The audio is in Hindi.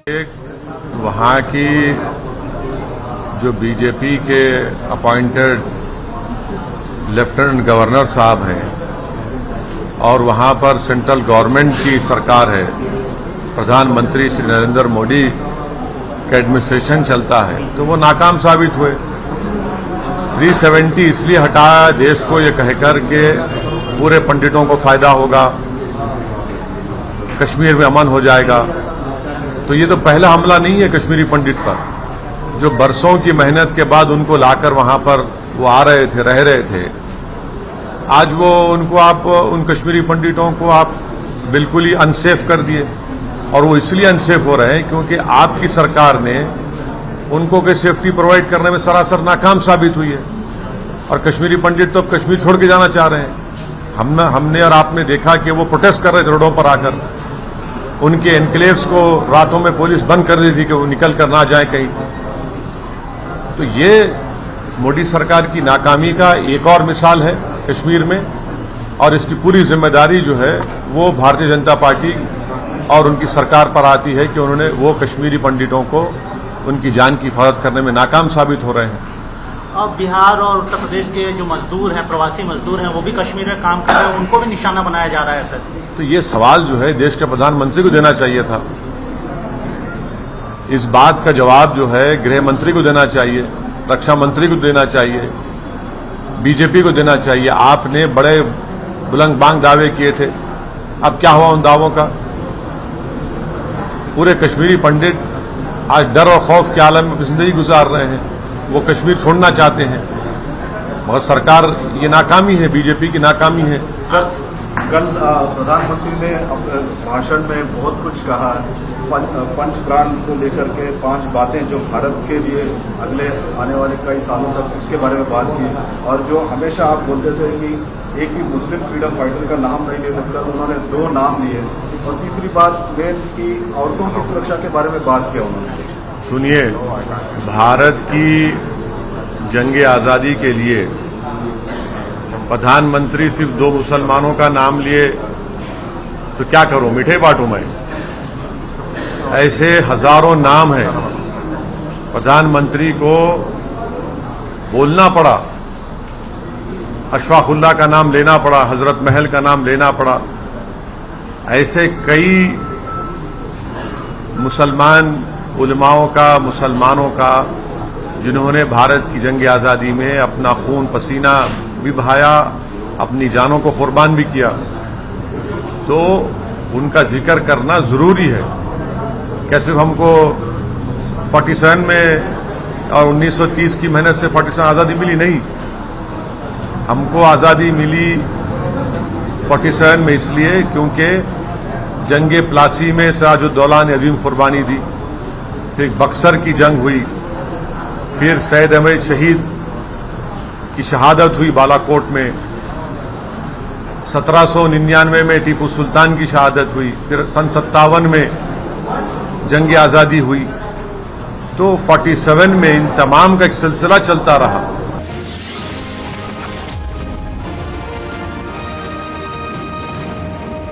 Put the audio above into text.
एक वहाँ की जो बीजेपी के अपॉइंटेड लेफ्टिनेंट गवर्नर साहब हैं और वहाँ पर सेंट्रल गवर्नमेंट की सरकार है, प्रधानमंत्री श्री नरेंद्र मोदी का एडमिनिस्ट्रेशन चलता है, तो वो नाकाम साबित हुए। 370 इसलिए हटाया देश को ये कहकर के पूरे पंडितों को फायदा होगा, कश्मीर में अमन हो जाएगा। तो ये तो पहला हमला नहीं है कश्मीरी पंडित पर, जो बरसों की मेहनत के बाद उनको लाकर वहां पर वो आ रहे थे, रह रहे थे। आज वो उनको आप उन कश्मीरी पंडितों को आप बिल्कुल ही अनसेफ कर दिए, और वो इसलिए अनसेफ हो रहे हैं क्योंकि आपकी सरकार ने उनको कोई सेफ्टी प्रोवाइड करने में सरासर नाकाम साबित हुई है। और कश्मीरी पंडित तो अब कश्मीर छोड़ के जाना चाह रहे हैं। हमने और आपने देखा कि वो प्रोटेस्ट कर रहे थे रोडों पर आकर, उनके एनक्लेव्स को रातों में पुलिस बंद कर दी थी कि वो निकल कर ना जाए कहीं। तो ये मोदी सरकार की नाकामी का एक और मिसाल है कश्मीर में, और इसकी पूरी जिम्मेदारी जो है वो भारतीय जनता पार्टी और उनकी सरकार पर आती है कि उन्होंने वो कश्मीरी पंडितों को उनकी जान की हिफाजत करने में नाकाम साबित हो रहे हैं। अब बिहार और उत्तर प्रदेश के जो मजदूर हैं, प्रवासी मजदूर हैं, वो भी कश्मीर में काम कर रहे हैं, उनको भी निशाना बनाया जा रहा है सर। तो ये सवाल जो है देश के प्रधानमंत्री को देना चाहिए था। इस बात का जवाब जो है गृह मंत्री को देना चाहिए, रक्षा मंत्री को देना चाहिए, बीजेपी को देना चाहिए। आपने बड़े बुलंद बांग दावे किए थे, अब क्या हुआ उन दावों का? पूरे कश्मीरी पंडित आज डर और खौफ के आलम में जिंदगी गुजार रहे हैं, वो कश्मीर छोड़ना चाहते हैं, मगर सरकार ये नाकामी है, बीजेपी की नाकामी है। सर, कल प्रधानमंत्री ने अपने भाषण में बहुत कुछ कहा, पंच प्राण को लेकर के 5 बातें जो भारत के लिए अगले आने वाले कई सालों तक उसके बारे में बात की। और जो हमेशा आप बोलते थे कि एक भी मुस्लिम फ्रीडम फाइटर का नाम नहीं ले सकता, तो उन्होंने 2 नाम लिए। और तीसरी बात मेन की औरतों की सुरक्षा के बारे में बात किया उन्होंने। सुनिए, भारत की जंगे आज़ादी के लिए प्रधानमंत्री सिर्फ 2 मुसलमानों का नाम लिए तो क्या करूं, मीठे बांटूं मैं? ऐसे हजारों नाम हैं। प्रधानमंत्री को बोलना पड़ा, अशफाकुल्लाह का नाम लेना पड़ा, हजरत महल का नाम लेना पड़ा। ऐसे कई मुसलमान उलमाओं का, मुसलमानों का, जिन्होंने भारत की जंग आज़ादी में अपना खून पसीना भी बहाया, अपनी जानों को कुर्बान भी किया, तो उनका जिक्र करना जरूरी है। कैसे हमको 47 में और 1930 की मेहनत से 47 आज़ादी मिली? नहीं, हमको आज़ादी मिली 47 में इसलिए क्योंकि जंगे प्लासी में सिराजुद्दौला ने अजीम कुर्बानी दी, फिर बक्सर की जंग हुई, फिर सैयद अहमद शहीद की शहादत हुई बालाकोट में, 1799 में टीपू सुल्तान की शहादत हुई, फिर सन 57 में जंग आज़ादी हुई। तो 47 में इन तमाम का एक सिलसिला चलता रहा।